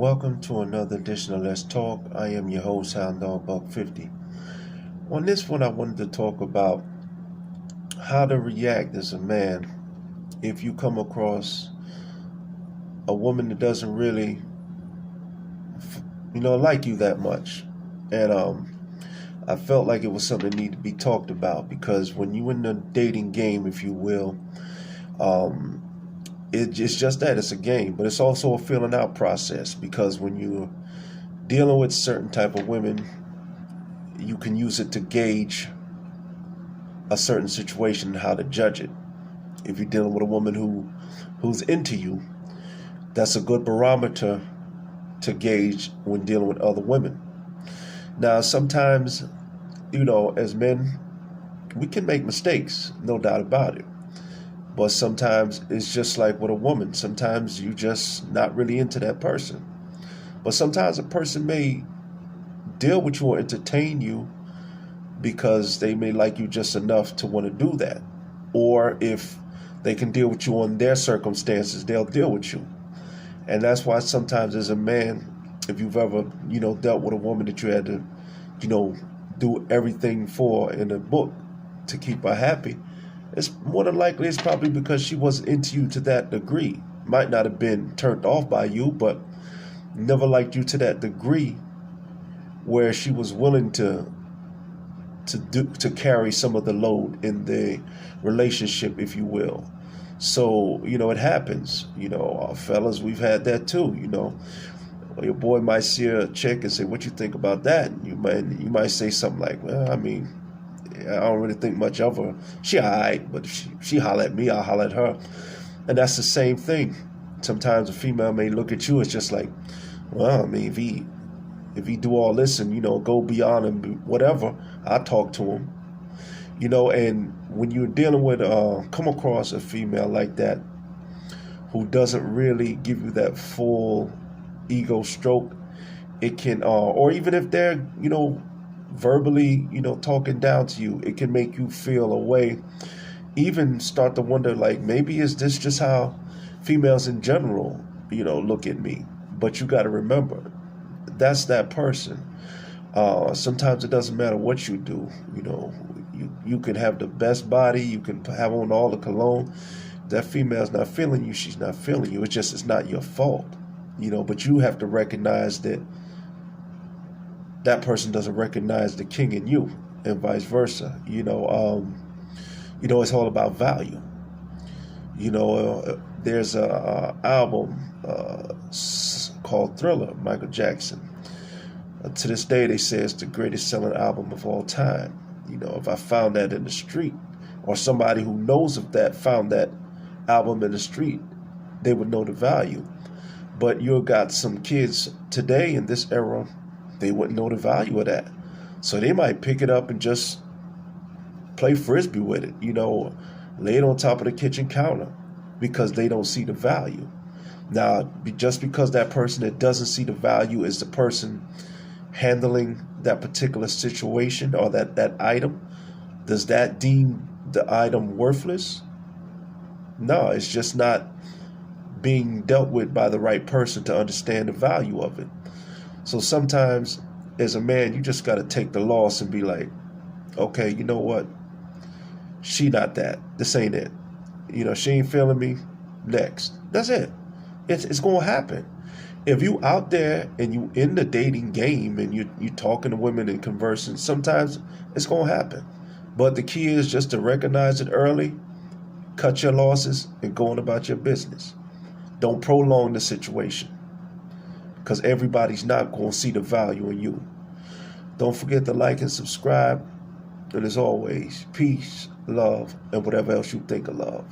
welcome to another edition of Let's Talk. I am your host, Hound Dog Buck 50. On this one, I wanted to talk about how to react as a man if you come across a woman that doesn't really, like you that much. And I felt like it was something that needed to be talked about because when you're in the dating game, if you will, it's just that it's a game, but it's also a feeling out process because when you're dealing with certain type of women, you can use it to gauge a certain situation and how to judge it. If you're dealing with a woman who's into you, that's a good barometer to gauge when dealing with other women. Now, sometimes, as men, we can make mistakes, no doubt about it. But sometimes it's just like with a woman. Sometimes you just not really into that person. But sometimes a person may deal with you or entertain you because they may like you just enough to want to do that. Or if they can deal with you on their circumstances, they'll deal with you. And that's why sometimes as a man, if you've ever, dealt with a woman that you had to, do everything for in a book to keep her happy, it's more than likely it's probably because she wasn't into you to that degree. Might not have been turned off by you, but never liked you to that degree where she was willing to carry some of the load in the relationship, if you will. So, it happens. Fellas, we've had that too, Your boy might see a chick and say, "What you think about that?" And you might say something like, "Well, I don't really think much of her. She alright, but if she holler at me, I'll holler at her." And that's the same thing. Sometimes a female may look at you as just like, well, if he do all this and, go beyond and whatever, I'll talk to him. And when you're dealing with, come across a female like that who doesn't really give you that full ego stroke, it can, or even if they're, verbally, talking down to you, it can make you feel a way, even start to wonder, like, maybe is this just how females in general, look at me? But you got to remember, that's that person. Sometimes it doesn't matter what you do. You can have the best body, you can have on all the cologne. That female's not feeling you, she's not feeling you. It's not your fault, but you have to recognize that that person doesn't recognize the king in you, and vice versa. It's all about value. There's a album called Thriller, Michael Jackson. To this day, they say it's the greatest selling album of all time. If I found that in the street, or somebody who knows of that found that album in the street, they would know the value. But you got some kids today in this era, they wouldn't know the value of that. So they might pick it up and just play frisbee with it, lay it on top of the kitchen counter because they don't see the value. Now, just because that person that doesn't see the value is the person handling that particular situation or that item, does that deem the item worthless? No, it's just not being dealt with by the right person to understand the value of it. So sometimes as a man, you just got to take the loss and be like, okay, you know what? She not that. This ain't it. She ain't feeling me. Next. That's it. It's going to happen. If you out there and you in the dating game and you talking to women and conversing, sometimes it's going to happen. But the key is just to recognize it early, cut your losses, and go on about your business. Don't prolong the situation because everybody's not going to see the value in you. Don't forget to like and subscribe. And as always, peace, love, and whatever else you think of love.